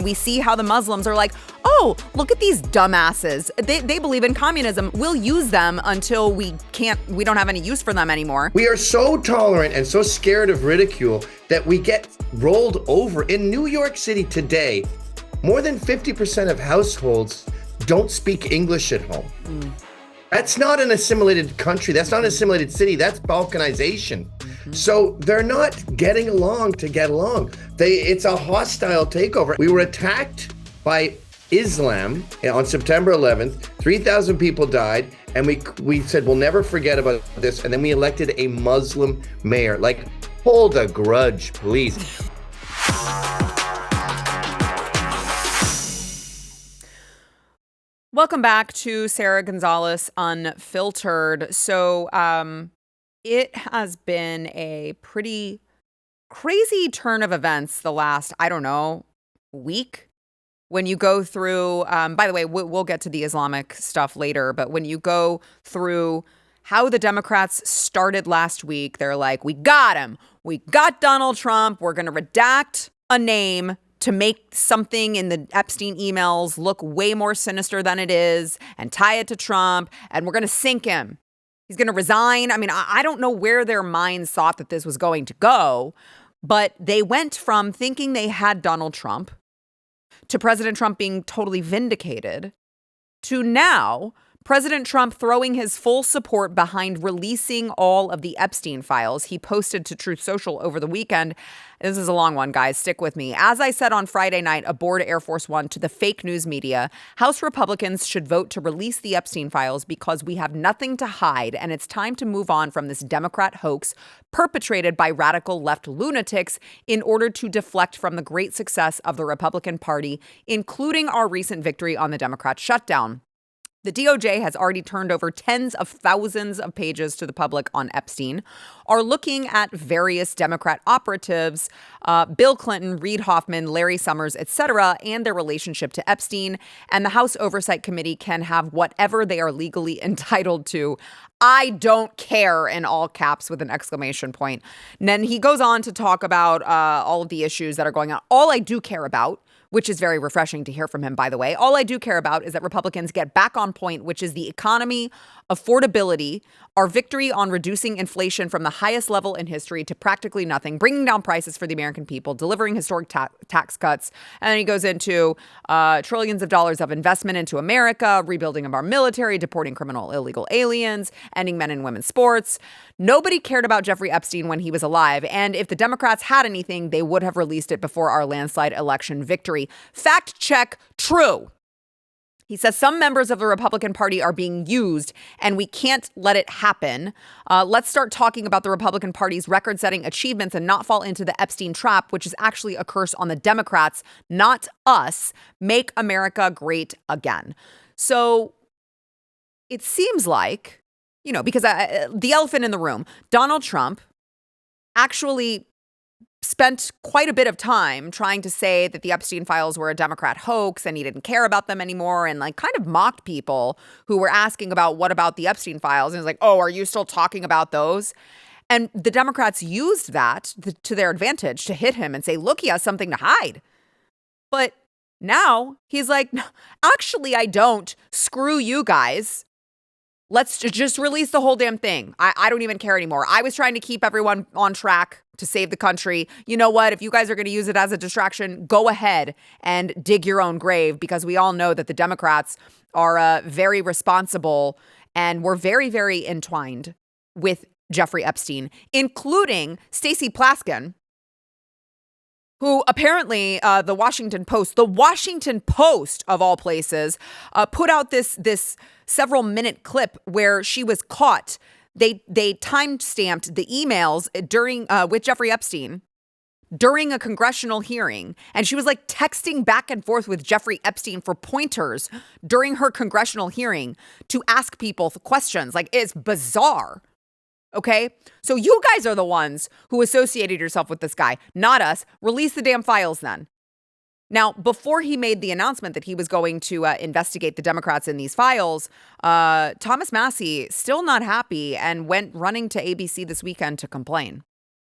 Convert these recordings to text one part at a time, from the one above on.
We see how the Muslims are like, oh, look at these dumbasses. They believe in communism. We'll use them until we don't have any use for them anymore. We are so tolerant and so scared of ridicule that we get rolled over. In New York City today, more than 50% of households don't speak English at home. That's not an assimilated country. That's not an assimilated city. That's balkanization. So they're not getting along to get along. It's a hostile takeover. We were attacked by Islam on September 11th. 3,000 people died. And we said, we'll never forget about this. And then we elected a Muslim mayor. Like, hold a grudge, please. Welcome back to Sara Gonzales Unfiltered. So it has been a pretty crazy turn of events the last, week. When you go through, by the way, we'll get to the Islamic stuff later, but when you go through how the Democrats started last week, they're like, we got him. We got Donald Trump. We're going to redact a name to make something in the Epstein emails look way more sinister than it is and tie it to Trump, and we're going to sink him. He's going to resign. I mean, I don't know where their minds thought that this was going to go, but they went from thinking they had Donald Trump to President Trump being totally vindicated to now President Trump throwing his full support behind releasing all of the Epstein files he posted to Truth Social over the weekend. This is a long one, guys. Stick with me. As I said on Friday night aboard Air Force One to the fake news media, House Republicans should vote to release the Epstein files because we have nothing to hide, and it's time to move on from this Democrat hoax perpetrated by radical left lunatics in order to deflect from the great success of the Republican Party, including our recent victory on the Democrat shutdown. The DOJ has already turned over tens of thousands of pages to the public on Epstein, are looking at various Democrat operatives, Bill Clinton, Reid Hoffman, Larry Summers, etc., and their relationship to Epstein. And the House Oversight Committee can have whatever they are legally entitled to. I don't care, in all caps with an exclamation point. And then he goes on to talk about all of the issues that are going on. All I do care about, which is very refreshing to hear from him, by the way. All I do care about is that Republicans get back on point, which is the economy, affordability, our victory on reducing inflation from the highest level in history to practically nothing, bringing down prices for the American people, delivering historic tax cuts. And then he goes into trillions of dollars of investment into America, rebuilding of our military, deporting criminal illegal aliens, ending men and women's sports. Nobody cared about Jeffrey Epstein when he was alive. And if the Democrats had anything, they would have released it before our landslide election victory. Fact check, true. He says some members of the Republican Party are being used and we can't let it happen. Let's start talking about the Republican Party's record-setting achievements and not fall into the Epstein trap, which is actually a curse on the Democrats, not us. Make America great again. So it seems like, because the elephant in the room, Donald Trump actually spent quite a bit of time trying to say that the Epstein files were a Democrat hoax and he didn't care about them anymore, and kind of mocked people who were asking about what about the Epstein files. And he was like, oh, are you still talking about those? And the Democrats used that to their advantage to hit him and say, look, he has something to hide. But now he's like, actually, I don't. Screw you guys. Let's just release the whole damn thing. I don't even care anymore. I was trying to keep everyone on track to save the country. You know what? If you guys are going to use it as a distraction, go ahead and dig your own grave, because we all know that the Democrats are very responsible and were very, very entwined with Jeffrey Epstein, including Stacey Plaskin, who apparently the Washington Post of all places, put out this several minute clip where she was caught. They time-stamped the emails during with Jeffrey Epstein during a congressional hearing. And she was texting back and forth with Jeffrey Epstein for pointers during her congressional hearing to ask people questions. It's bizarre. Okay, so you guys are the ones who associated yourself with this guy, not us. Release the damn files then. Now, before he made the announcement that he was going to investigate the Democrats in these files, Thomas Massie still not happy and went running to ABC this weekend to complain.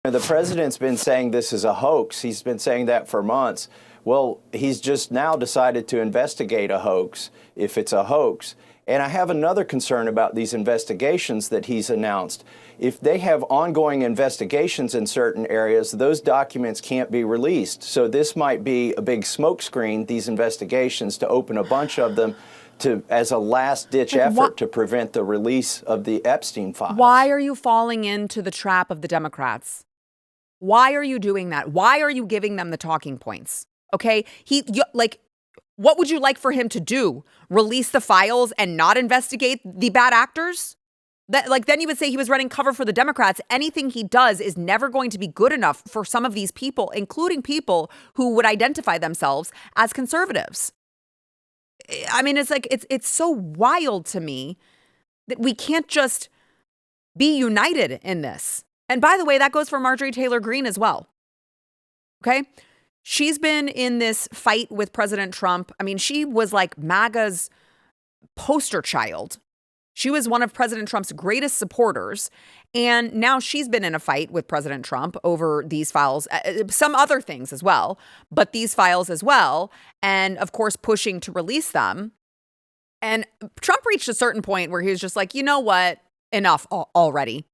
The president's been saying this is a hoax. He's been saying that for months. Well, he's just now decided to investigate a hoax, if it's a hoax. And I have another concern about these investigations that he's announced. If they have ongoing investigations in certain areas, those documents can't be released. So this might be a big smokescreen, these investigations, to open a bunch of them as a last-ditch effort to prevent the release of the Epstein files. Why are you falling into the trap of the Democrats? Why are you doing that? Why are you giving them the talking points? Okay, what would you like for him to do? Release the files and not investigate the bad actors? Then you would say he was running cover for the Democrats. Anything he does is never going to be good enough for some of these people, including people who would identify themselves as conservatives. I mean, it's so wild to me that we can't just be united in this. And by the way, that goes for Marjorie Taylor Greene as well. Okay? She's been in this fight with President Trump. I mean, she was like MAGA's poster child. She was one of President Trump's greatest supporters. And now she's been in a fight with President Trump over these files, some other things as well, but these files as well. And of course, pushing to release them. And Trump reached a certain point where he was just like, you know what? Enough already.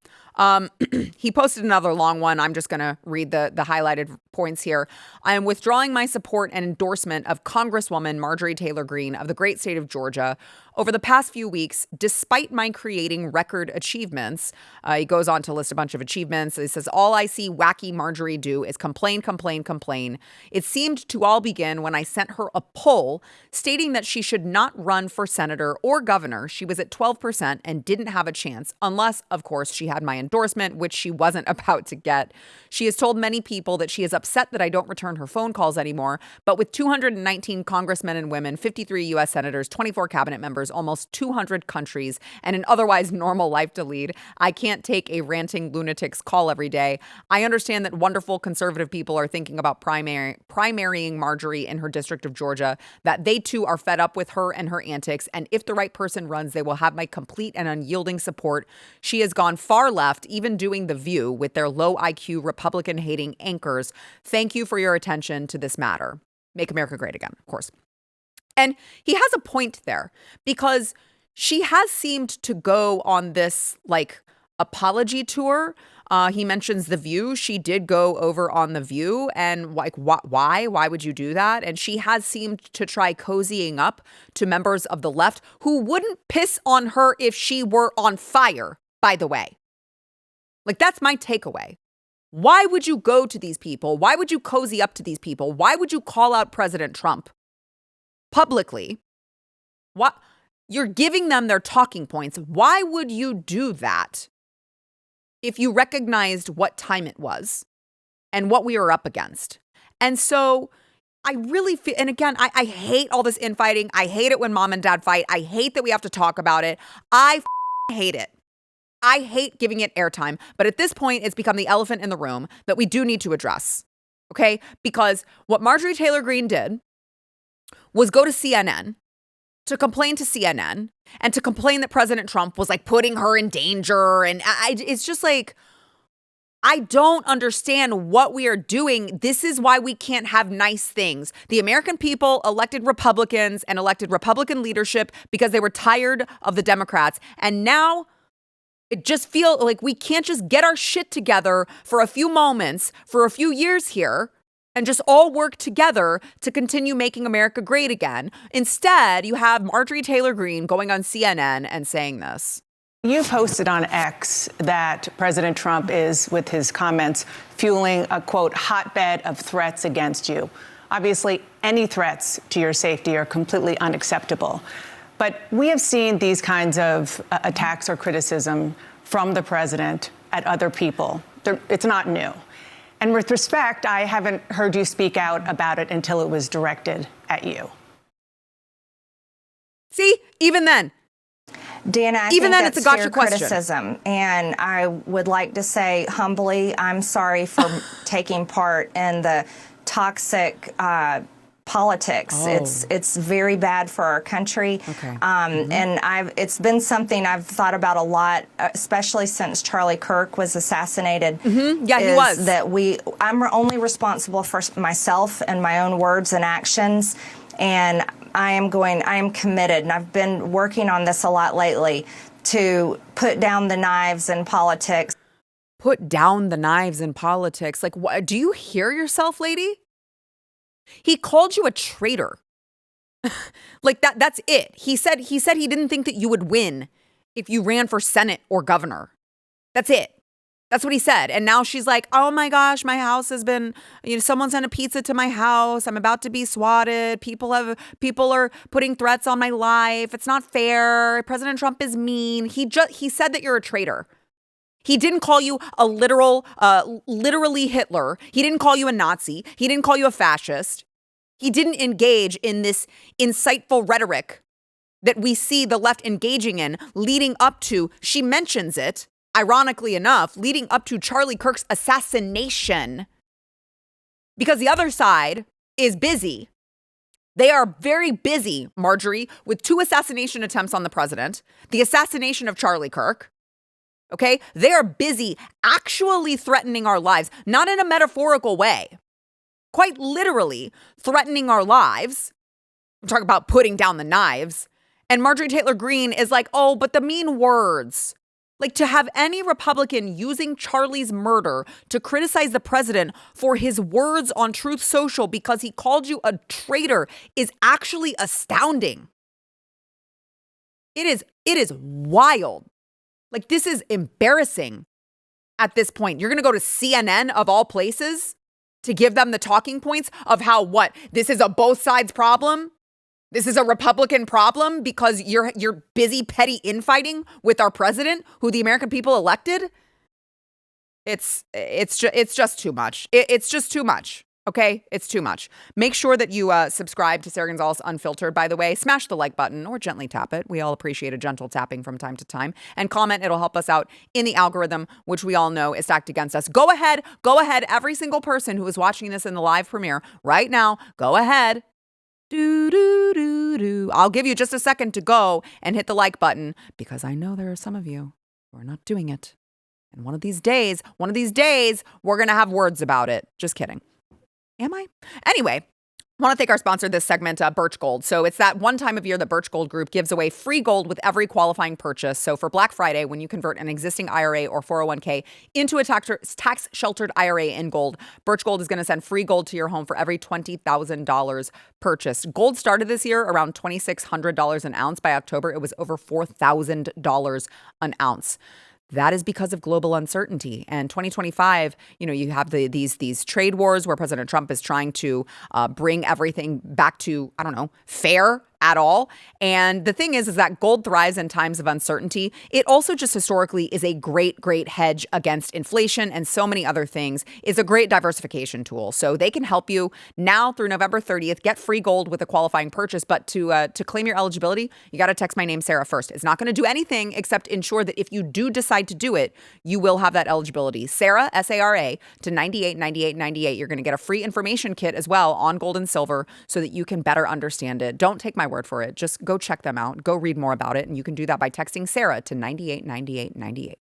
He posted another long one. I'm just going to read the highlighted points here. I am withdrawing my support and endorsement of Congresswoman Marjorie Taylor Greene of the great state of Georgia. Over the past few weeks, despite my creating record achievements, he goes on to list a bunch of achievements. He says, all I see wacky Marjorie do is complain, complain, complain. It seemed to all begin when I sent her a poll stating that she should not run for senator or governor. She was at 12% and didn't have a chance unless, of course, she had my endorsement, which she wasn't about to get. She has told many people that she is upset that I don't return her phone calls anymore. But with 219 congressmen and women, 53 U.S. senators, 24 cabinet members, almost 200 countries, and an otherwise normal life to lead, I can't take a ranting lunatic's call every day. I understand that wonderful conservative people are thinking about primarying Marjorie in her district of Georgia, that they too are fed up with her and her antics, and if the right person runs, they will have my complete and unyielding support. She has gone far left, even doing The View with their low IQ Republican-hating anchors. Thank you for your attention to this matter. Make America great again, of course. And he has a point there because she has seemed to go on this apology tour. He mentions The View. She did go over on The View and why? Why would you do that? And she has seemed to try cozying up to members of the left who wouldn't piss on her if she were on fire, by the way. That's my takeaway. Why would you go to these people? Why would you cozy up to these people? Why would you call out President Trump publicly? What? You're giving them their talking points. Why would you do that if you recognized what time it was and what we were up against? And so I really feel, and again, I hate all this infighting. I hate it when mom and dad fight. I hate that we have to talk about it. I hate it. I hate giving it airtime. But at this point, it's become the elephant in the room that we do need to address. Okay? Because what Marjorie Taylor Greene did was go to CNN to complain to CNN and to complain that President Trump was putting her in danger. And it's just I don't understand what we are doing. This is why we can't have nice things. The American people elected Republicans and elected Republican leadership because they were tired of the Democrats. And now it just feels like we can't just get our shit together for a few moments, for a few years here, and just all work together to continue making America great again. Instead, you have Marjorie Taylor Greene going on CNN and saying this. You posted on X that President Trump is, with his comments, fueling a, quote, hotbed of threats against you. Obviously, any threats to your safety are completely unacceptable. But we have seen these kinds of attacks or criticism from the president at other people. It's not new. And with respect, I haven't heard you speak out about it until it was directed at you. See, even then. Dana, I even think then, it's a that's gotcha fair question. Criticism. And I would like to say humbly, I'm sorry for taking part in the toxic politics. It's very bad for our country. Okay. And it's been something I've thought about a lot, especially since Charlie Kirk was assassinated. Yeah, he was. That I'm only responsible for myself and my own words and actions. And I am committed, and I've been working on this a lot lately, to put down the knives in politics. Put down the knives in politics. Like, what? Do you hear yourself, lady? He called you a traitor. Like that's it. He said he didn't think that you would win if you ran for Senate or governor. That's it. That's what he said. And now she's like, oh my gosh, my house has been, someone sent a pizza to my house. I'm about to be swatted. People are putting threats on my life. It's not fair. President Trump is mean. He said that you're a traitor. He didn't call you a literally Hitler. He didn't call you a Nazi. He didn't call you a fascist. He didn't engage in this insightful rhetoric that we see the left engaging in leading up to, she mentions it, ironically enough, leading up to Charlie Kirk's assassination. Because the other side is busy. They are very busy, Marjorie, with 2 assassination attempts on the president, the assassination of Charlie Kirk. Okay? They are busy actually threatening our lives, not in a metaphorical way, quite literally threatening our lives. I'm talking about putting down the knives. And Marjorie Taylor Greene is like, oh, but the mean words. Like, to have any Republican using Charlie's murder to criticize the president for his words on Truth Social because he called you a traitor is actually astounding. It is wild. Like, this is embarrassing at this point. You're going to go to CNN of all places to give them the talking points of how, what, this is a both sides problem? This is a Republican problem because you're busy petty infighting with our president, who the American people elected? It's just too much. It's just too much. Okay, it's too much. Make sure that you subscribe to Sara Gonzales Unfiltered, by the way. Smash the like button or gently tap it. We all appreciate a gentle tapping from time to time. And comment. It'll help us out in the algorithm, which we all know is stacked against us. Go ahead. Every single person who is watching this in the live premiere right now, go ahead. I'll give you just a second to go and hit the like button because I know there are some of you who are not doing it. And one of these days, we're going to have words about it. Just kidding. Am I? Anyway, I want to thank our sponsor this segment, Birch Gold. So it's that one time of year that Birch Gold Group gives away free gold with every qualifying purchase. So for Black Friday, when you convert an existing IRA or 401k into a tax-sheltered IRA in gold, Birch Gold is going to send free gold to your home for every $20,000 purchased. Gold started this year around $2,600 an ounce. By October, it was over $4,000 an ounce. That is because of global uncertainty. And 2025, you have these trade wars where President Trump is trying to bring everything back to, fair at all. And the thing is that gold thrives in times of uncertainty. It also just historically is a great, great hedge against inflation and so many other things. It's a great diversification tool. So they can help you now through November 30th. Get free gold with a qualifying purchase. But to claim your eligibility, you got to text my name, Sara, first. It's not going to do anything except ensure that if you do decide to do it, you will have that eligibility. Sara, S-A-R-A, to 989898. You're going to get a free information kit as well on gold and silver so that you can better understand it. Don't take my word for it. Just go check them out. Go read more about it. And you can do that by texting Sara to 989898.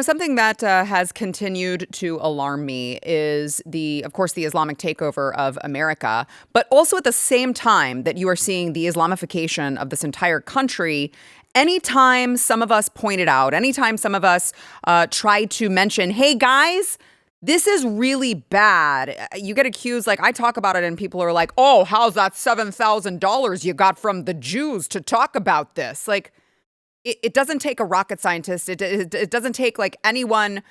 Something that has continued to alarm me is of course, the Islamic takeover of America, but also at the same time that you are seeing the Islamification of this entire country. Anytime some of us point it out, anytime some of us try to mention, hey guys, this is really bad. You get accused, like I talk about it and people are like, oh, how's that $7,000 you got from the Jews to talk about this? Like, it doesn't take a rocket scientist. It doesn't take like anyone.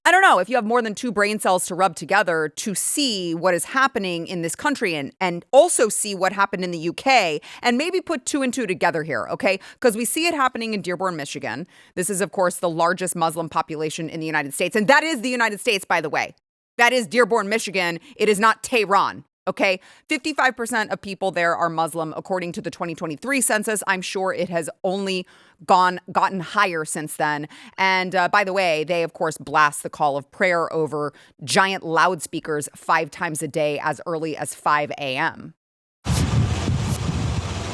I don't know if you have more than 2 brain cells to rub together to see what is happening in this country and also see what happened in the UK and maybe put 2 and 2 together here. OK, because we see it happening in Dearborn, Michigan. This is, of course, the largest Muslim population in the United States. And that is the United States, by the way. That is Dearborn, Michigan. It is not Tehran. Okay, 55% of people there are Muslim, according to the 2023 census. I'm sure it has only gotten higher since then. And by the way, they, of course, blast the call of prayer over giant loudspeakers 5 times a day as early as 5 a.m.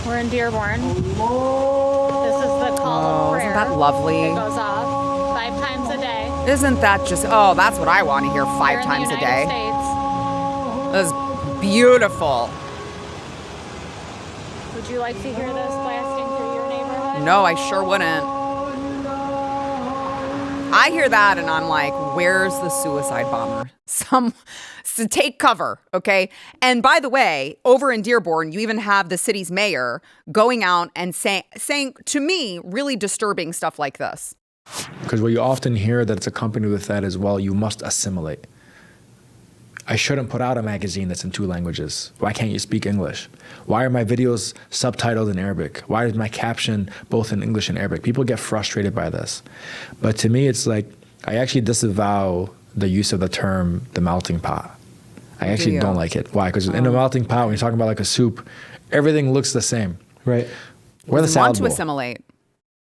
We're in Dearborn. This is the call of prayer. Isn't that lovely? It goes off 5 times a day. Isn't that just, oh, that's what I want to hear 5 Here in times the a United day. States. That was beautiful. Would you like to hear this blasting through your neighborhood? No, I sure wouldn't. I hear that and I'm like, where's the suicide bomber? So take cover, okay? And by the way, over in Dearborn, you even have the city's mayor going out and saying to me, really disturbing stuff like this. Because what you often hear that it's accompanied with that as well, you must assimilate. I shouldn't put out a magazine that's in 2 languages. Why can't you speak English? Why are my videos subtitled in Arabic? Why is my caption both in English and Arabic? People get frustrated by this. But to me, it's like, I actually disavow the use of the term the melting pot. I actually don't like it. Why? Because in the melting pot, when you're talking about like a soup, everything looks the same, right? We're the salad Want to bowl. assimilate.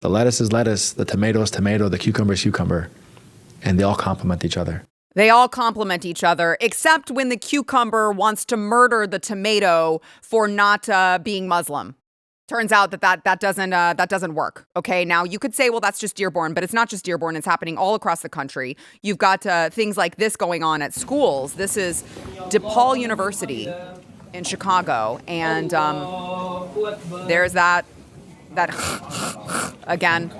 The lettuce is lettuce, the tomato is tomato, the cucumber is cucumber, and they all complement each other. They all complement each other, except when the cucumber wants to murder the tomato for not being Muslim. Turns out that doesn't work. Okay, now you could say, well, that's just Dearborn, but it's not just Dearborn. It's happening all across the country. You've got things like this going on at schools. This is DePaul University in Chicago, and there's that again.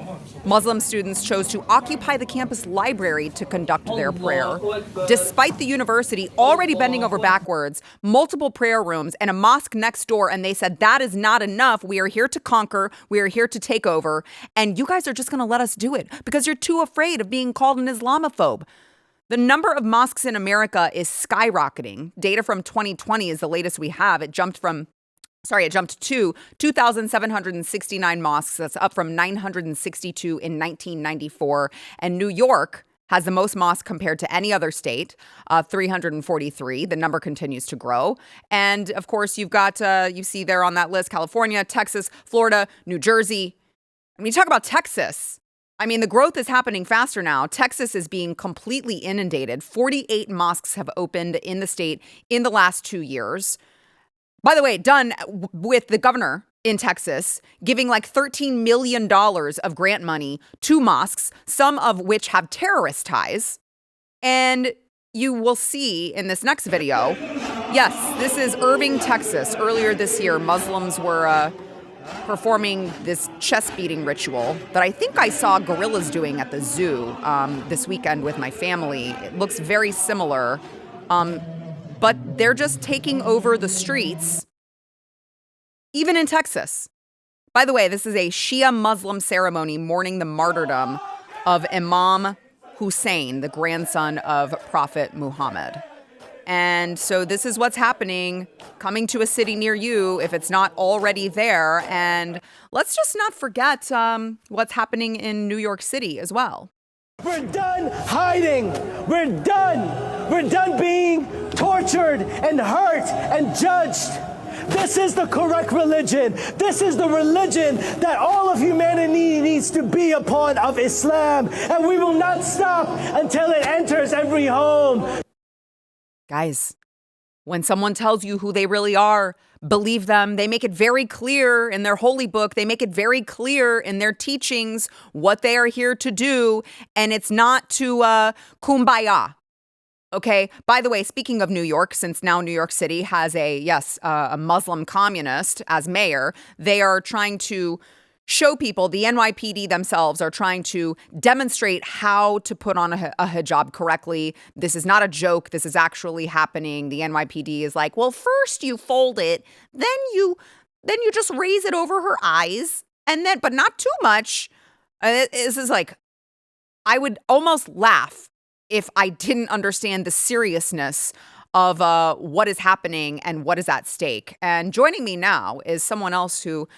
Muslim students chose to occupy the campus library to conduct their prayer. Despite the university already bending over backwards, multiple prayer rooms, and a mosque next door, and they said, that is not enough. We are here to conquer. We are here to take over. And you guys are just going to let us do it because you're too afraid of being called an Islamophobe. The number of mosques in America is skyrocketing. Data from 2020 is the latest we have. It jumped to 2,769 mosques. That's up from 962 in 1994. And New York has the most mosques compared to any other state, 343. The number continues to grow. And of course, you've got, you see there on that list, California, Texas, Florida, New Jersey. I mean, you talk about Texas. I mean, the growth is happening faster now. Texas is being completely inundated. 48 mosques have opened in the state in the last 2 years. By the way, done with the governor in Texas giving like $13 million of grant money to mosques, some of which have terrorist ties. And you will see in this next video, yes, this is Irving, Texas. Earlier this year, Muslims were performing this chest beating ritual that I think I saw gorillas doing at the zoo this weekend with my family. It looks very similar. But they're just taking over the streets, even in Texas. By the way, this is a Shia Muslim ceremony mourning the martyrdom of Imam Hussein, the grandson of Prophet Muhammad. And so this is what's happening, coming to a city near you if it's not already there. And let's just not forget what's happening in New York City as well. We're done hiding. We're done. We're done being tortured and hurt and judged. This is the correct religion. This is the religion that all of humanity needs to be upon, of Islam. And we will not stop until it enters every home. Guys, when someone tells you who they really are, believe them. They make it very clear in their holy book. They make it very clear in their teachings what they are here to do. And it's not to kumbaya. Okay. By the way, speaking of New York, since now New York City has a Muslim communist as mayor, they are trying to show people, the NYPD themselves are trying to demonstrate how to put on a hijab correctly. This is not a joke. This is actually happening. The NYPD is like, well, first you fold it, then you just raise it over her eyes, and then, but not too much. This is like, I would almost laugh if I didn't understand the seriousness of what is happening and what is at stake. And joining me now is someone else who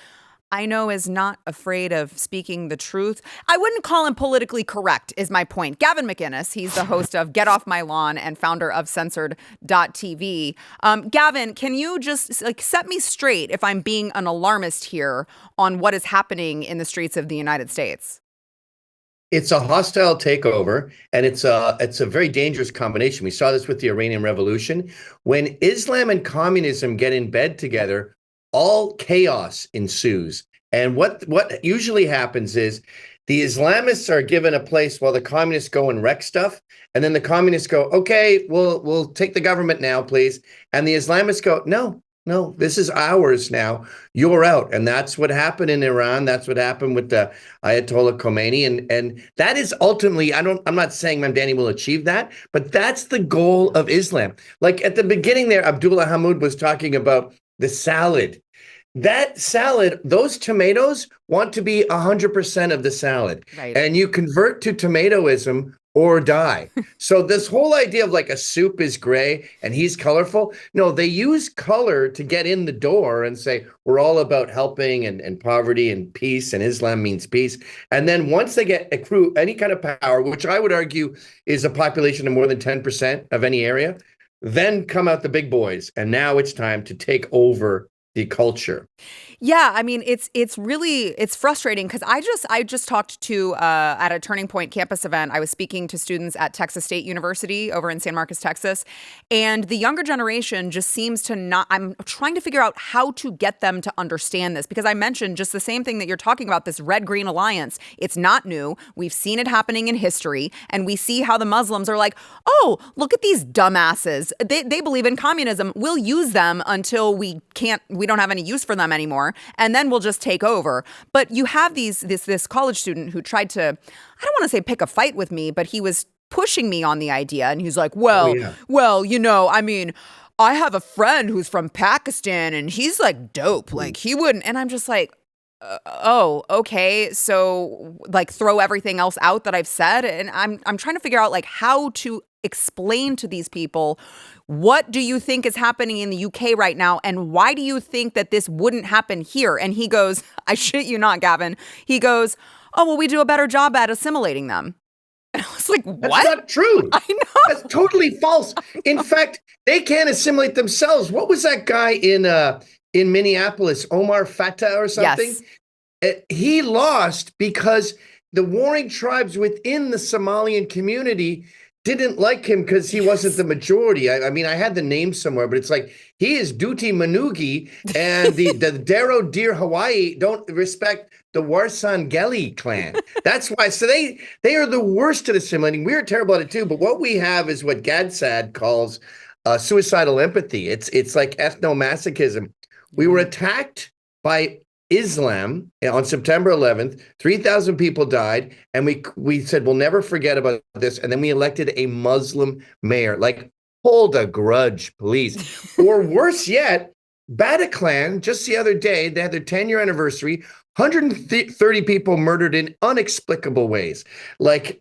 I know is not afraid of speaking the truth. I wouldn't call him politically correct, is my point. Gavin McInnes, he's the host of Get Off My Lawn and founder of Censored.tv. Gavin, can you just set me straight if I'm being an alarmist here on what is happening in the streets of the United States? It's a hostile takeover, and it's a very dangerous combination. We saw this with the Iranian Revolution. When Islam and communism get in bed together, all chaos ensues. And what usually happens is the Islamists are given a place while the communists go and wreck stuff. And then the communists go, okay, we'll take the government now, please. And the Islamists go, no, this is ours now. You're out. And that's what happened in Iran. That's what happened with the Ayatollah Khomeini. And that is ultimately, I'm not saying Mamdani will achieve that, but that's the goal of Islam. Like at the beginning there, Abdullah Hamoud was talking about the salad. That salad, those tomatoes want to be 100% of the salad. Right. And you convert to tomatoism or die. So this whole idea of like a soup is gray and he's colorful. No, they use color to get in the door and say, we're all about helping and poverty and peace, and Islam means peace. And then once they accrue any kind of power, which I would argue is a population of more than 10% of any area, then come out the big boys. And now it's time to take over the culture. Yeah, I mean, it's frustrating because I just talked to at a Turning Point campus event. I was speaking to students at Texas State University over in San Marcos, Texas, and the younger generation just seems to not. I'm trying to figure out how to get them to understand this, because I mentioned just the same thing that you're talking about, this red-green alliance. It's not new. We've seen it happening in history, and we see how the Muslims are like, oh, look at these dumbasses. They believe in communism. We'll use them until we don't have any use for them anymore. And then we'll just take over. But you have this college student who tried to, I don't want to say pick a fight with me, but he was pushing me on the idea. And he's like, well, I mean, I have a friend who's from Pakistan and he's like dope. Like he wouldn't. And I'm just like, oh, okay. So like throw everything else out that I've said. And I'm trying to figure out like how to explain to these people, what do you think is happening in the UK right now? And why do you think that this wouldn't happen here? And he goes, I shit you not, Gavin. He goes, oh, well, we do a better job at assimilating them. And I was like, what? That's not true. I know. That's totally false. In fact, they can't assimilate themselves. What was that guy in Minneapolis, Omar Fattah or something? Yes. He lost because the warring tribes within the Somalian community didn't like him because he wasn't the majority. I mean, I had the name somewhere, but it's like he is Duty Manugi, and the Darrow Deer Hawaii don't respect the Warsan Geli clan. That's why. So they are the worst at assimilating. We are terrible at it too. But what we have is what Gadsad calls suicidal empathy. It's like ethnomasochism. We were attacked by Islam on September 11th, 3,000 people died, and we said we'll never forget about this, and then we elected a Muslim mayor. Like, hold a grudge, please. Or worse yet, Bataclan, just the other day, they had their 10-year anniversary, 130 people murdered in inexplicable ways. Like,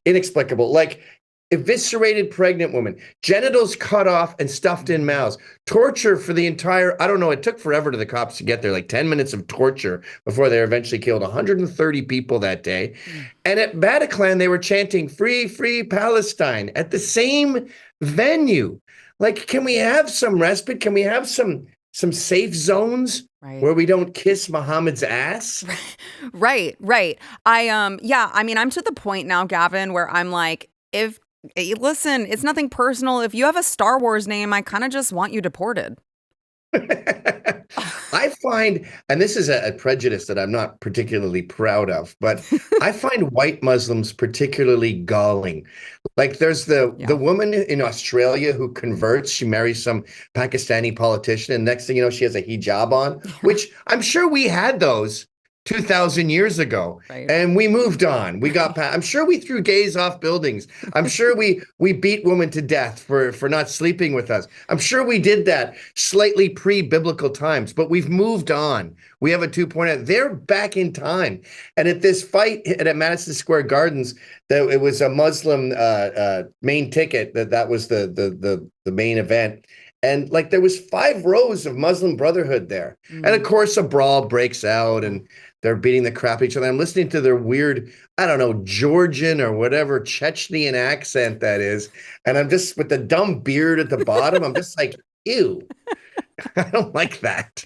eviscerated pregnant women, genitals cut off and stuffed in mouths, torture for the entire, I don't know, it took forever to the cops to get there, like 10 minutes of torture before they eventually killed 130 people that day. And at Bataclan, they were chanting, free, free Palestine at the same venue. Like, can we have some respite? Can we have some safe zones where we don't kiss Muhammad's ass? Right. I mean, I'm to the point now, Gavin, where I'm like, listen, it's nothing personal. If you have a Star Wars name, I kind of just want you deported. I find, and this is a prejudice that I'm not particularly proud of, but I find white Muslims particularly galling. Like there's the woman in Australia who converts, she marries some Pakistani politician, and next thing you know, she has a hijab on, which I'm sure we had those 2,000 years ago, and we moved on. We got past. I'm sure we threw gays off buildings. I'm sure we beat women to death for not sleeping with us. I'm sure we did that slightly pre-biblical times, but we've moved on. We have a 2.0. They're back in time. And at this fight at Madison Square Gardens, it was a Muslim main ticket. That was the main event. And like there was 5 rows of Muslim Brotherhood there. And of course a brawl breaks out and they're beating the crap out of each other. I'm listening to their weird, I don't know, Georgian or whatever Chechnyan accent that is. And I'm just with the dumb beard at the bottom. I'm just like, ew. I don't like that.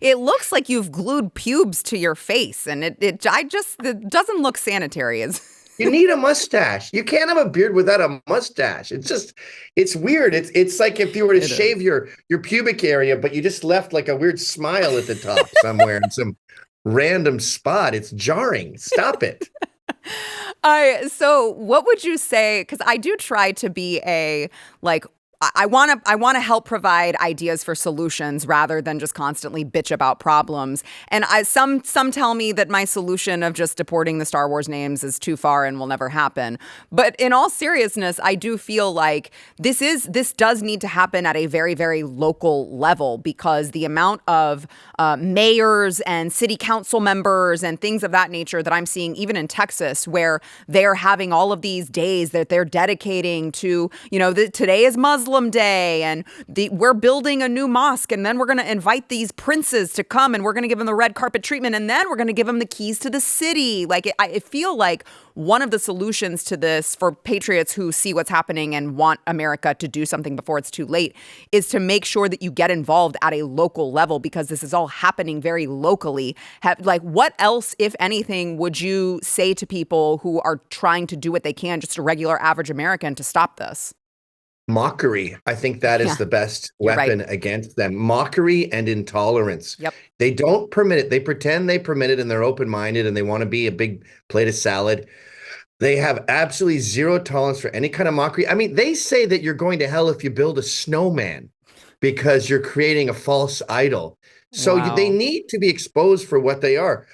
It looks like you've glued pubes to your face, and it doesn't look sanitary. You need a mustache. You can't have a beard without a mustache. It's weird. It's like if you were to shave your pubic area, but you just left like a weird smile at the top somewhere in some random spot. It's jarring. Stop it. So what would you say? Because I do try to be I want to help provide ideas for solutions rather than just constantly bitch about problems. And some tell me that my solution of just deporting the Star Wars names is too far and will never happen. But in all seriousness, I do feel like this does need to happen at a very, very local level, because the amount of mayors and city council members and things of that nature that I'm seeing even in Texas, where they're having all of these days that they're dedicating to, today is Muslim Day, and we're building a new mosque, and then we're going to invite these princes to come, and we're going to give them the red carpet treatment, and then we're going to give them the keys to the city. Like, I feel like one of the solutions to this for patriots who see what's happening and want America to do something before it's too late is to make sure that you get involved at a local level, because this is all happening very locally. What else, if anything, would you say to people who are trying to do what they can, just a regular average American, to stop this? Mockery. I think that is the best weapon against them. Mockery and intolerance. Yep. They don't permit it. They pretend they permit it and they're open-minded and they want to be a big plate of salad. They have absolutely zero tolerance for any kind of mockery. I mean, they say that you're going to hell if you build a snowman because you're creating a false idol. So they need to be exposed for what they are.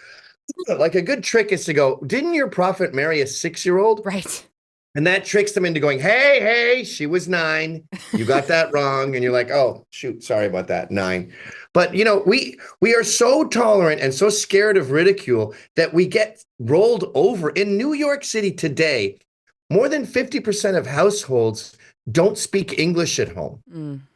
Like a good trick is to go, didn't your prophet marry a 6-year-old? Right. And that tricks them into going, hey, she was 9. You got that wrong. And you're like, oh, shoot, sorry about that, 9. But, we are so tolerant and so scared of ridicule that we get rolled over. In New York City today, more than 50% of households don't speak English at home.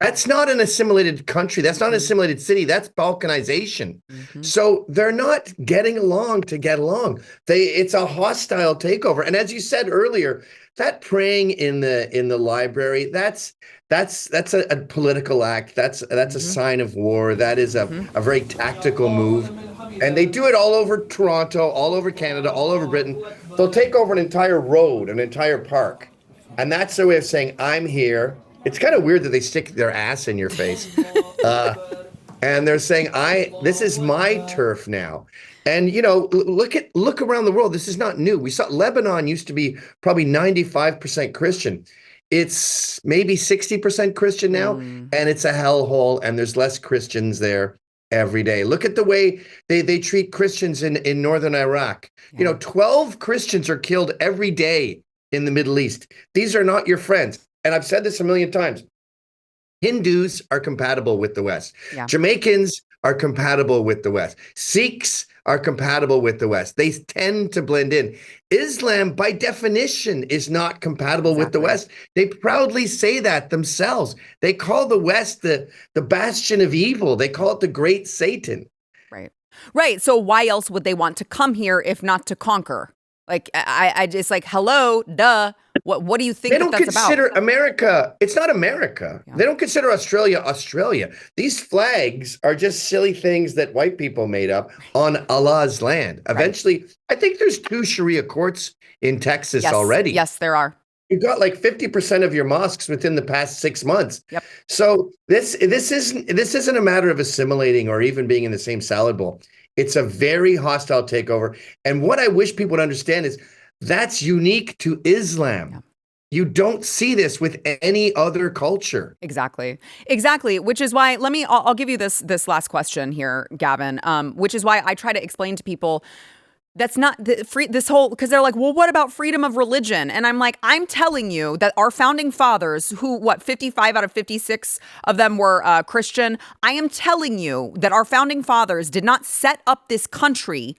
That's not an assimilated country. That's not an assimilated city. That's balkanization. So they're not getting along to get along. It's a hostile takeover. And as you said earlier, that praying in the library, that's a political act. That's a sign of war. That is a very tactical move. And they do it all over Toronto, all over Canada, all over Britain. They'll take over an entire road, an entire park. And that's their way of saying, I'm here. It's kind of weird that they stick their ass in your face. And they're saying, this is my turf now. And, look around the world. This is not new. We saw Lebanon used to be probably 95% Christian. It's maybe 60% Christian now, and it's a hellhole, and there's less Christians there every day. Look at the way they treat Christians in northern Iraq. 12 Christians are killed every day in the Middle East. These are not your friends. And I've said this a million times. Hindus are compatible with the West. Yeah. Jamaicans are compatible with the West. Sikhs are compatible with the West. They tend to blend in. Islam, by definition, is not compatible with the West. They proudly say that themselves. They call the West the bastion of evil. They call it the great Satan. Right. So why else would they want to come here if not to conquer? Like, I just hello, duh. What do you think that's about? They don't consider America. It's not America. Yeah. They don't consider Australia. These flags are just silly things that white people made up on Allah's land. Eventually, I think there's 2 Sharia courts in Texas already. Yes, there are. You've got like 50% of your mosques within the past 6 months. Yep. So this isn't a matter of assimilating or even being in the same salad bowl. It's a very hostile takeover. And what I wish people would understand is that's unique to Islam. Yeah. You don't see this with any other culture. Exactly. Which is why, I'll give you this last question here, Gavin, which is why I try to explain to people that's not this whole, because they're like, well, what about freedom of religion? And I'm like, I'm telling you that our founding fathers, who, 55 out of 56 of them were Christian. I am telling you that our founding fathers did not set up this country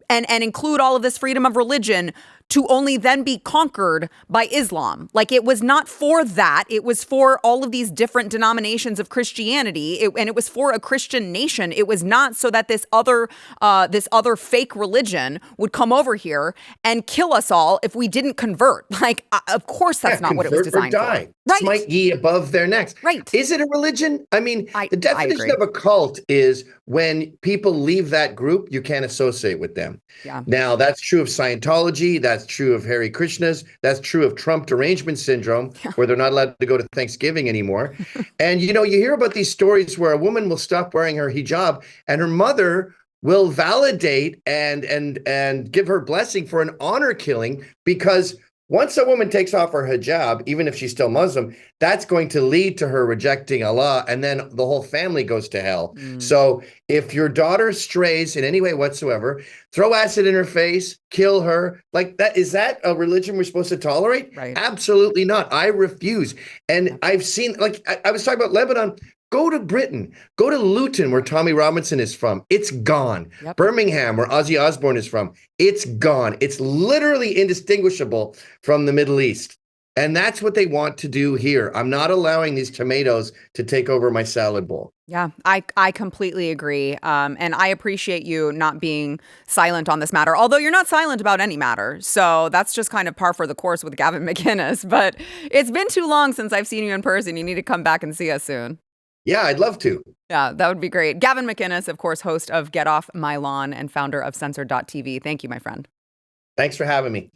and include all of this freedom of religion to only then be conquered by Islam. Like, it was not for that. It was for all of these different denominations of Christianity, and it was for a Christian nation. It was not so that this other fake religion would come over here and kill us all if we didn't convert. Like, of course, that's not what it was designed or die. for. Right. Smite ye above their necks. Right. Is it a religion? I mean, the I definition agree. of a cult is when people leave that group, you can't associate with them. Yeah. Now, that's true of Scientology. That's true of Hare Krishnas. That's true of Trump derangement syndrome, where they're not allowed to go to Thanksgiving anymore. And, you hear about these stories where a woman will stop wearing her hijab and her mother will validate and give her blessing for an honor killing, because once a woman takes off her hijab, even if she's still Muslim, that's going to lead to her rejecting Allah, and then the whole family goes to hell. So if your daughter strays in any way whatsoever, throw acid in her face, kill her, like that. Is that a religion we're supposed to tolerate? Right. Absolutely not. I refuse. And I've seen, like I was talking about Lebanon. Go to Britain. Go to Luton, where Tommy Robinson is from. It's gone. Yep. Birmingham, where Ozzy Osbourne is from. It's gone. It's literally indistinguishable from the Middle East. And that's what they want to do here. I'm not allowing these tomatoes to take over my salad bowl. Yeah, I completely agree. And I appreciate you not being silent on this matter, although you're not silent about any matter. So that's just kind of par for the course with Gavin McInnes. But it's been too long since I've seen you in person. You need to come back and see us soon. Yeah, I'd love to. Yeah, that would be great. Gavin McInnes, of course, host of Get Off My Lawn and founder of Censored.tv. Thank you, my friend. Thanks for having me.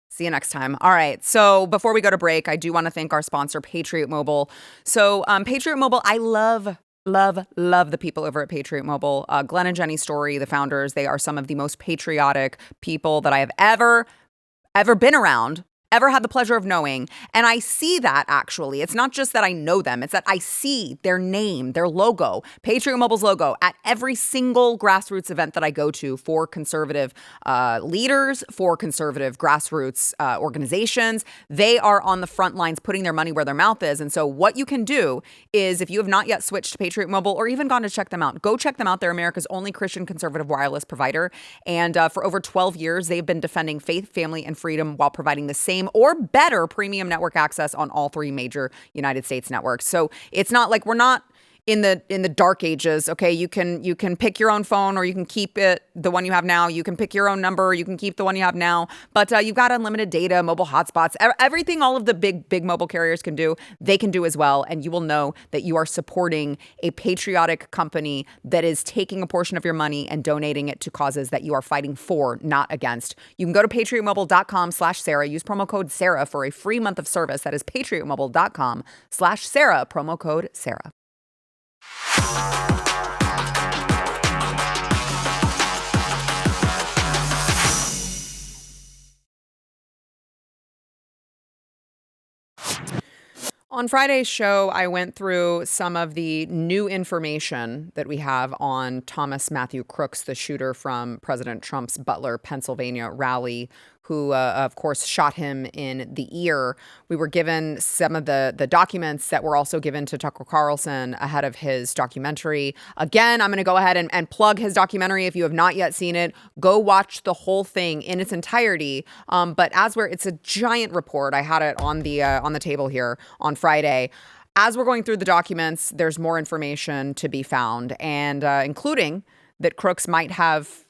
See you next time. All right. So before we go to break, I do want to thank our sponsor, Patriot Mobile. So Patriot Mobile, I love the people over at Patriot Mobile. Glenn and Jenny Story, the founders, they are some of the most patriotic people that I have ever been around, ever had the pleasure of knowing. And I see that, actually. It's not just that I know them. It's that I see their name, their logo, Patriot Mobile's logo, at every single grassroots event that I go to for conservative leaders, for conservative grassroots organizations. They are on the front lines putting their money where their mouth is. And so what you can do is, if you have not yet switched to Patriot Mobile or even gone to check them out, go check them out. They're America's only Christian conservative wireless provider. And for over 12 years, they've been defending faith, family, and freedom while providing the same or better premium network access on all three major United States networks. So it's not like we're not in the dark ages. Okay, you can pick your own phone, or you can keep the one you have now. You can pick your own number. You can keep the one you have now. But you've got unlimited data, mobile hotspots, everything all of the big mobile carriers can do, they can do as well. And you will know that you are supporting a patriotic company that is taking a portion of your money and donating it to causes that you are fighting for, not against. You can go to patriotmobile.com/Sara. Use promo code Sara for a free month of service. That is patriotmobile.com/Sara. Promo code Sara. On Friday's show, I went through some of the new information that we have on Thomas Matthew Crooks, the shooter from President Trump's Butler, Pennsylvania rally, who, of course, shot him in the ear. We were given some of the documents that were also given to Tucker Carlson ahead of his documentary. Again, I'm going to go ahead and plug his documentary. If you have not yet seen it, go watch the whole thing in its entirety. But it's a giant report. I had it on the table here on Friday. As we're going through the documents, there's more information to be found, and including that Crooks might have,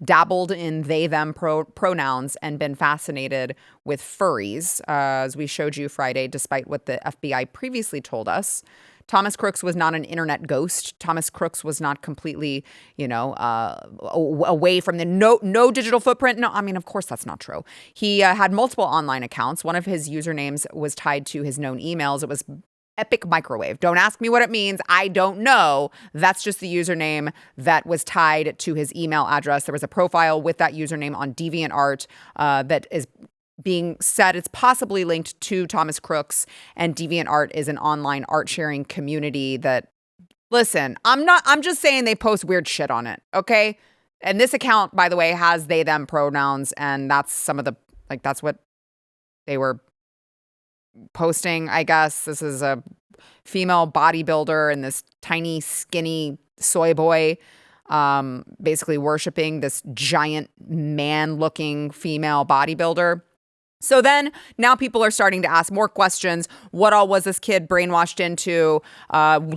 dabbled in they, them pronouns and been fascinated with furries. As we showed you Friday, despite what the FBI previously told us, Thomas Crooks was not an internet ghost. Thomas Crooks was not completely, away from the no digital footprint. No, I mean, of course, that's not true. He had multiple online accounts. One of his usernames was tied to his known emails. It was Epic Microwave. Don't ask me what it means. I don't know. That's just the username that was tied to his email address. There was a profile with that username on DeviantArt that is being said it's possibly linked to Thomas Crooks, and DeviantArt is an online art sharing community that, listen, I'm just saying they post weird shit on it, okay? And this account, by the way, has they, them pronouns, and that's some of the, that's what they were posting, I guess. This is a female bodybuilder and this tiny, skinny soy boy. basically worshiping this giant man-looking female bodybuilder. So then now people are starting to ask more questions. What all was this kid brainwashed into?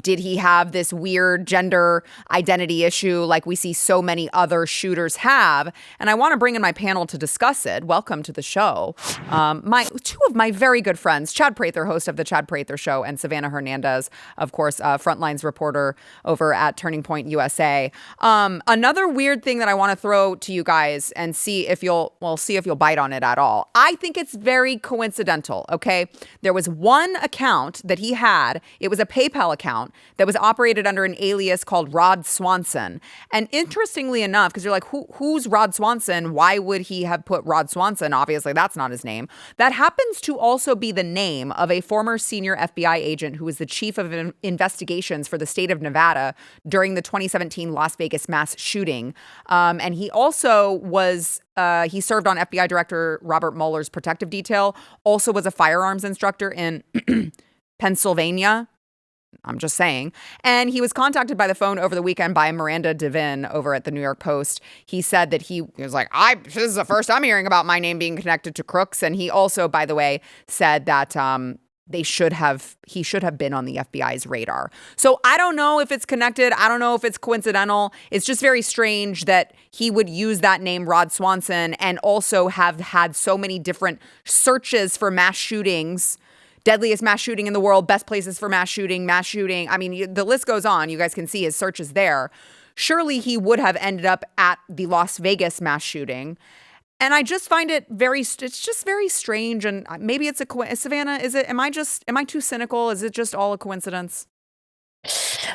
Did he have this weird gender identity issue like we see so many other shooters have? And I want to bring in my panel to discuss it. Welcome to the show. Two of my very good friends, Chad Prather, host of The Chad Prather Show, and Savanah Hernandez, of course, Frontlines reporter over at Turning Point USA. Another weird thing that I want to throw to you guys and see if you'll bite on it at all. I think it's very coincidental, okay? There was one account that he had. It was a PayPal account that was operated under an alias called Rod Swanson. And interestingly enough, because you're like, who's Rod Swanson? Why would he have put Rod Swanson? Obviously, that's not his name. That happens to also be the name of a former senior FBI agent who was the chief of investigations for the state of Nevada during the 2017 Las Vegas mass shooting. And he also was he served on FBI Director Robert Mueller's protective detail, also was a firearms instructor in Pennsylvania. I'm just saying. And he was contacted by the phone over the weekend by Miranda Devine over at the New York Post. He said that he was like, this is the first I'm hearing about my name being connected to Crooks. And he also, by the way, said that he should have been on the FBI's radar. So I don't know if it's connected. I don't know if it's coincidental. It's just very strange that he would use that name, Rod Swanson, and also have had so many different searches for mass shootings, deadliest mass shooting in the world, best places for mass shooting. I mean, the list goes on. You guys can see his searches there. Surely he would have ended up at the Las Vegas mass shooting. And I just find it it's just very strange. And maybe it's a coincidence. Savanah, am I too cynical? Is it just all a coincidence?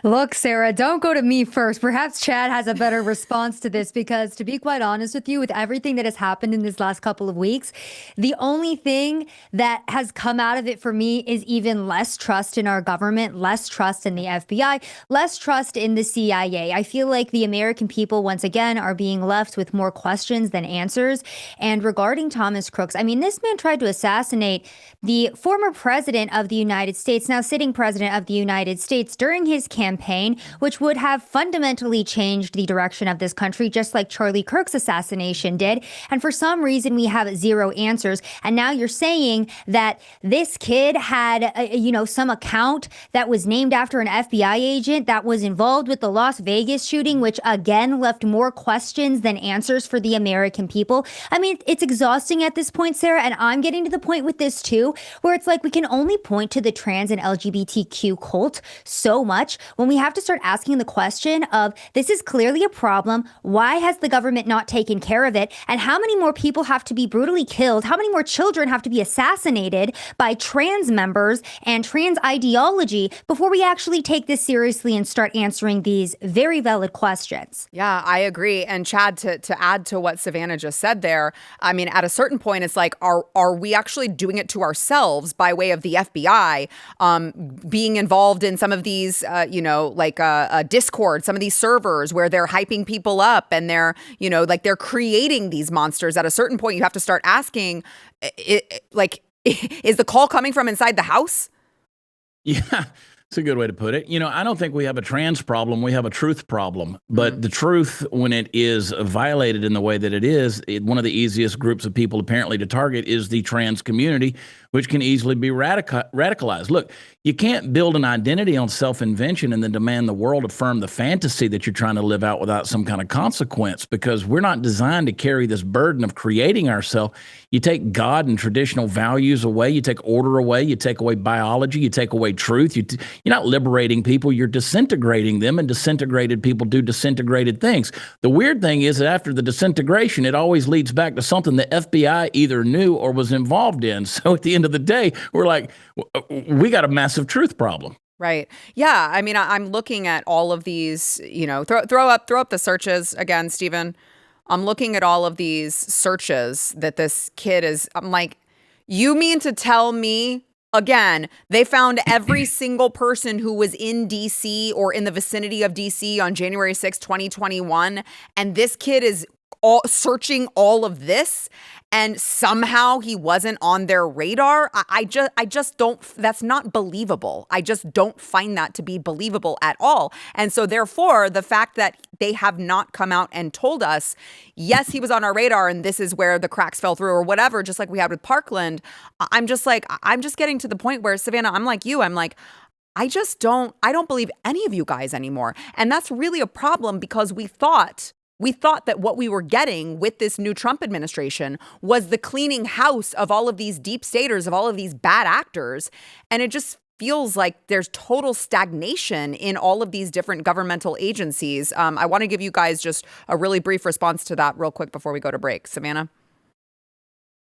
Look, Sara, don't go to me first. Perhaps Chad has a better response to this because, to be quite honest with you, with everything that has happened in this last couple of weeks, the only thing that has come out of it for me is even less trust in our government, less trust in the FBI, less trust in the CIA. I feel like the American people, once again, are being left with more questions than answers. And regarding Thomas Crooks, I mean, this man tried to assassinate the former president of the United States, now sitting president of the United States, during his campaign, which would have fundamentally changed the direction of this country, just like Charlie Kirk's assassination did. And for some reason, we have zero answers. And now you're saying that this kid had, some account that was named after an FBI agent that was involved with the Las Vegas shooting, which again left more questions than answers for the American people. I mean, it's exhausting at this point, Sara, and I'm getting to the point with this too, where it's like we can only point to the trans and LGBTQ cult so much when we have to start asking the question of, this is clearly a problem. Why has the government not taken care of it? And how many more people have to be brutally killed? How many more children have to be assassinated by trans members and trans ideology before we actually take this seriously and start answering these very valid questions? Yeah, I agree. And Chad, to add to what Savanah just said there, I mean, at a certain point, it's like, are we actually doing it to ourselves by way of the FBI being involved in some of these, Discord, some of these servers where they're hyping people up and they're creating these monsters? At a certain point, you have to start asking, is the call coming from inside the house? Yeah, it's a good way to put it. I don't think we have a trans problem. We have a truth problem. But the truth, when it is violated in the way that it is, one of the easiest groups of people apparently to target is the trans community, which can easily be radicalized. Look, you can't build an identity on self-invention and then demand the world affirm the fantasy that you're trying to live out without some kind of consequence, because we're not designed to carry this burden of creating ourselves. You take God and traditional values away, you take order away, you take away biology, you take away truth. You're not liberating people, you're disintegrating them, and disintegrated people do disintegrated things. The weird thing is that after the disintegration, it always leads back to something the FBI either knew or was involved in. So at the end of the day, we're like, we got a massive truth problem. Right. Yeah. I mean, I'm looking at all of these, throw up the searches again, Stephen. I'm looking at all of these searches that this kid I'm like, you mean to tell me, again, they found every single person who was in DC or in the vicinity of DC on January 6, 2021. And this kid is all searching all of this, and somehow he wasn't on their radar. I just don't, that's not believable. I just don't find that to be believable at all. And so therefore, the fact that they have not come out and told us, yes, he was on our radar and this is where the cracks fell through or whatever, just like we had with Parkland, I'm just getting to the point where, Savanah, I'm like you, I'm like, I don't believe any of you guys anymore. And that's really a problem because we thought that what we were getting with this new Trump administration was the cleaning house of all of these deep staters, of all of these bad actors. And it just feels like there's total stagnation in all of these different governmental agencies. I want to give you guys just a really brief response to that real quick before we go to break. Savanah?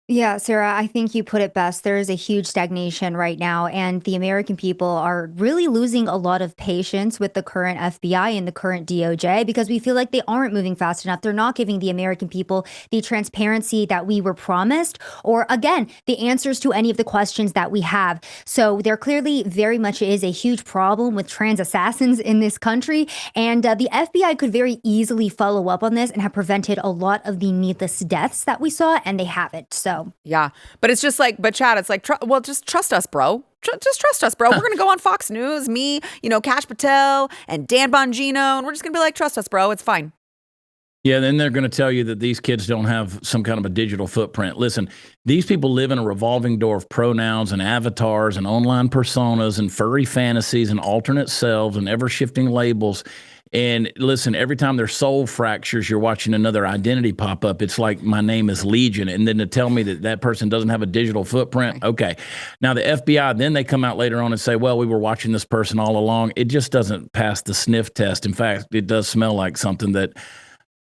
Yeah, Sara, I think you put it best. There is a huge stagnation right now, and the American people are really losing a lot of patience with the current FBI and the current DOJ because we feel like they aren't moving fast enough. They're not giving the American people the transparency that we were promised, or again, the answers to any of the questions that we have. So there clearly very much is a huge problem with trans assassins in this country, and the FBI could very easily follow up on this and have prevented a lot of the needless deaths that we saw, and they haven't. So yeah, but it's just like, but Chad, it's like, well, just trust us, bro. Just trust us, bro. We're going to go on Fox News, me, Kash Patel and Dan Bongino, and we're just going to be like, trust us, bro. It's fine. Yeah, then they're going to tell you that these kids don't have some kind of a digital footprint. Listen, these people live in a revolving door of pronouns and avatars and online personas and furry fantasies and alternate selves and ever-shifting labels. And listen, every time their soul fractures, you're watching another identity pop up. It's like, my name is Legion. And then to tell me that that person doesn't have a digital footprint. Okay. Now the FBI, then they come out later on and say, well, we were watching this person all along. It just doesn't pass the sniff test. In fact, it does smell like something that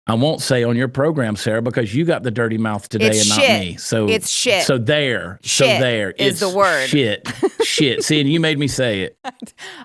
I won't say on your program, Sarah, because you got the dirty mouth today it's and shit. Not me. So it's shit. So there. Shit so there. is It's the word. Shit. Shit. See, and you made me say it.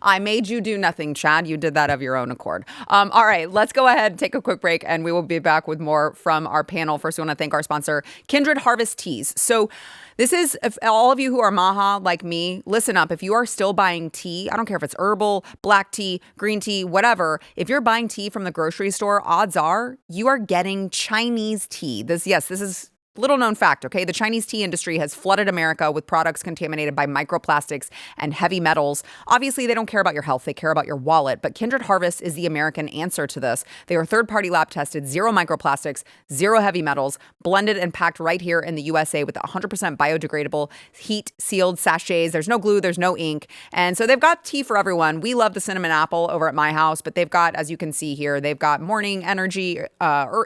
I made you do nothing, Chad. You did that of your own accord. All right, let's go ahead and take a quick break, and we will be back with more from our panel. First, we want to thank our sponsor, Kindred Harvest Teas. So this is, if all of you who are Maha like me, listen up. If you are still buying tea, I don't care if it's herbal, black tea, green tea, whatever. If you're buying tea from the grocery store, odds are you are getting Chinese tea. This is little known fact, okay? The Chinese tea industry has flooded America with products contaminated by microplastics and heavy metals. Obviously, they don't care about your health. They care about your wallet. But Kindred Harvest is the American answer to this. They are third-party lab tested, zero microplastics, zero heavy metals, blended and packed right here in the USA with 100% biodegradable, heat-sealed sachets. There's no glue. There's no ink. And so they've got tea for everyone. We love the cinnamon apple over at my house, but they've got, as you can see here, they've got morning energy,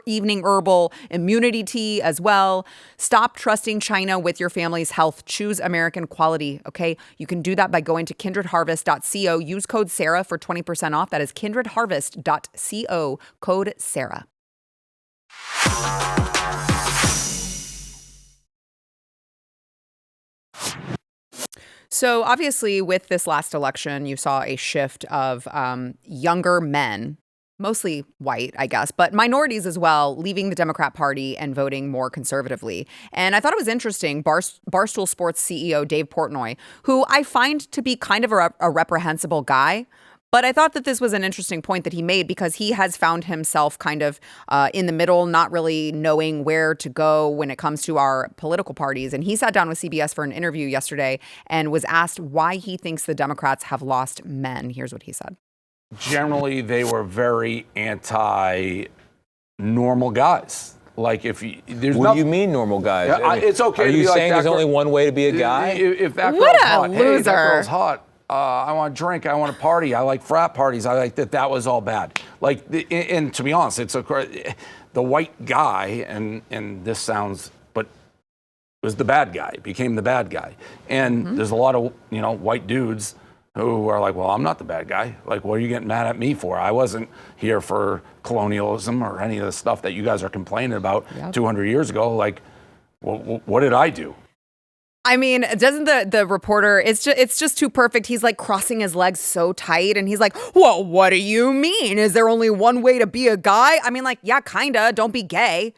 evening herbal, immunity tea as well. Stop trusting China with your family's health. Choose American quality, okay? You can do that by going to kindredharvest.co. Use code Sara for 20% off. That is kindredharvest.co, code Sara. So obviously with this last election, you saw a shift of younger men, mostly white, I guess, but minorities as well, leaving the Democrat Party and voting more conservatively. And I thought it was interesting, Barstool Sports CEO Dave Portnoy, who I find to be kind of a reprehensible guy, but I thought that this was an interesting point that he made because he has found himself kind of in the middle, not really knowing where to go when it comes to our political parties. And he sat down with CBS for an interview yesterday and was asked why he thinks the Democrats have lost men. Here's what he said. Generally, they were very anti-normal guys. Like if you, there's what do you mean normal guys? Yeah, I mean, it's okay. Are to you be saying like there's only one way to be a guy? If that What girl's a hot, hey, loser. that girl's hot. I want to drink. I want to party. I like frat parties. I like that. That was all bad. Like, and to be honest, it's the white guy, and this sounds, but was the bad guy. Became the bad guy, and there's a lot of white dudes who are like, well, I'm not the bad guy. Like, what are you getting mad at me for? I wasn't here for colonialism or any of the stuff that you guys are complaining about 200 years ago. Like, what did I do? I mean, doesn't the reporter, it's just too perfect. He's like crossing his legs so tight and he's like, well, what do you mean? Is there only one way to be a guy? I mean, like, yeah, kinda. Don't be gay.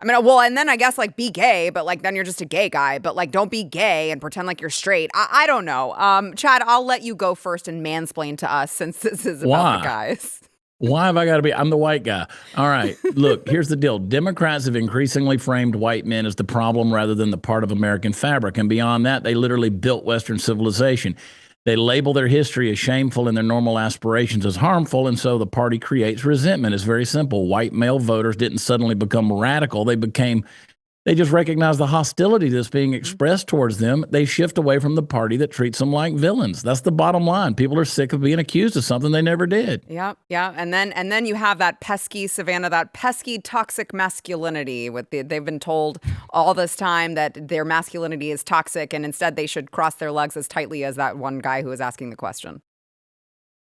I mean, well, and then I guess like be gay, but like then you're just a gay guy. But like don't be gay and pretend like you're straight. I don't know. Chad, I'll let you go first and mansplain to us since this is about the guys. Why have I got to be? I'm the white guy. All right. Look, here's the deal. Democrats have increasingly framed white men as the problem rather than the part of American fabric. And beyond that, they literally built Western civilization. They label their history as shameful and their normal aspirations as harmful, and so the party creates resentment. It's very simple. White male voters didn't suddenly become radical. They just recognize the hostility that's being expressed towards them. They shift away from the party that treats them like villains. That's the bottom line. People are sick of being accused of something they never did. Yeah. And then you have that pesky Savanah, that pesky toxic masculinity. They've been told all this time that their masculinity is toxic, and instead they should cross their legs as tightly as that one guy who was asking the question.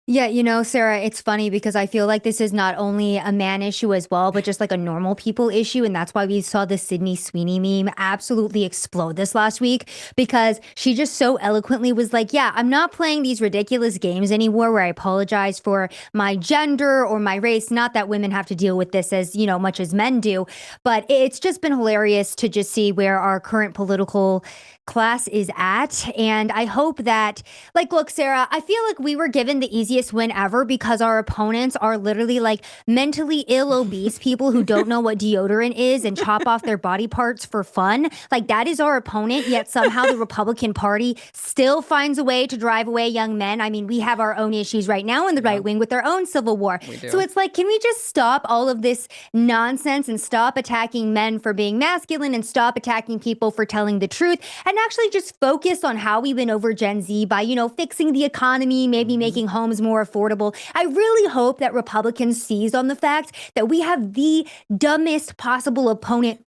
Yeah, Sarah, it's funny because I feel like this is not only a man issue as well, but just like a normal people issue. And that's why we saw the Sydney Sweeney meme absolutely explode this last week, because she just so eloquently was like, yeah, I'm not playing these ridiculous games anymore where I apologize for my gender or my race. Not that women have to deal with this as, much as men do, but it's just been hilarious to just see where our current political class is at. And I hope that, look, Sarah, I feel like we were given the easiest win ever because our opponents are literally like mentally ill, obese people who don't know what deodorant is and chop off their body parts for fun. Like, that is our opponent, yet somehow the Republican Party still finds a way to drive away young men. I mean, we have our own issues right now in the right wing with our own civil war. So it's like, can we just stop all of this nonsense and stop attacking men for being masculine and stop attacking people for telling the truth and actually just focus on how we win over Gen Z by, fixing the economy, maybe making homes more affordable. I really hope that Republicans seize on the fact that we have the dumbest possible opponent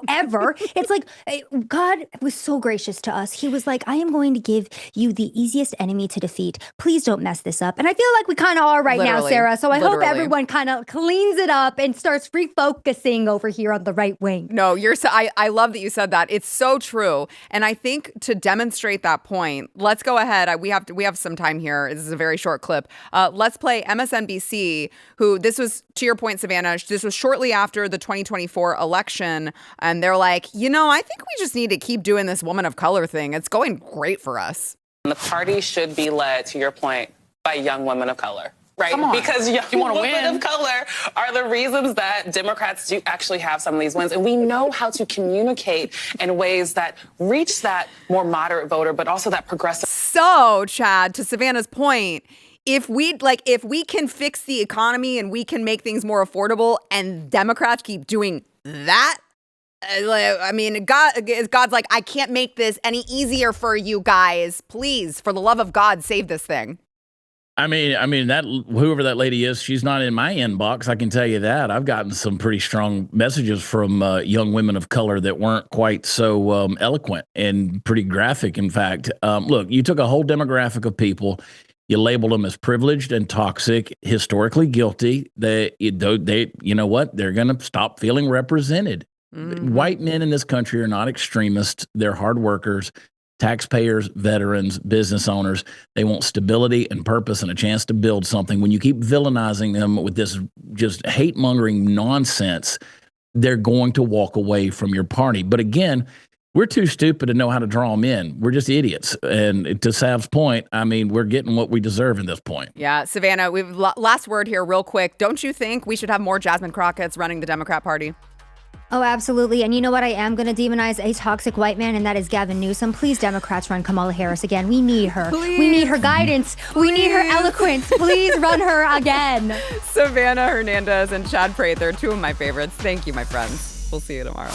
ever. It's like, God was so gracious to us. He was like, I am going to give you the easiest enemy to defeat. Please don't mess this up. And I feel like we kind of are right now, Sarah. So I hope everyone kind of cleans it up and starts refocusing over here on the right wing. No, I love that you said that. It's so true. And I think to demonstrate that point, let's go ahead. We have some time here. This is a very short clip. Let's play MSNBC, who, this was, to your point, Savanah, this was shortly after the 2024 election. And they're like, I think we just need to keep doing this woman of color thing. It's going great for us. The party should be led, to your point, by young women of color. Right, Come on. Because young women of color are the reasons that Democrats do actually have some of these wins. And we know how to communicate in ways that reach that more moderate voter, but also that progressive. So, Chad, to Savannah's point, if we can fix the economy and we can make things more affordable and Democrats keep doing that, I mean, God's like, I can't make this any easier for you guys. Please, for the love of God, save this thing. I mean that whoever that lady is, she's not in my inbox. I can tell you that. I've gotten some pretty strong messages from young women of color that weren't quite so eloquent and pretty graphic. In fact, look, you took a whole demographic of people. You labeled them as privileged and toxic, historically guilty. They you know what? They're going to stop feeling represented. Mm-hmm. White men in this country are not extremists. They're hard workers, taxpayers, veterans, business owners. They want stability and purpose and a chance to build something. When you keep villainizing them with this just hate-mongering nonsense, they're going to walk away from your party. But again, we're too stupid to know how to draw them in. We're just idiots. And to Sav's point, I mean, we're getting what we deserve at this point. Yeah, Savanah, we've last word here real quick. Don't you think we should have more Jasmine Crockett's running the Democrat Party? Oh, absolutely. And you know what? I am going to demonize a toxic white man, and that is Gavin Newsom. Please, Democrats, run Kamala Harris again. We need her. Please. We need her guidance. Please. We need her eloquence. Please run her again. Savanah Hernandez and Chad Prather, two of my favorites. Thank you, my friends. We'll see you tomorrow.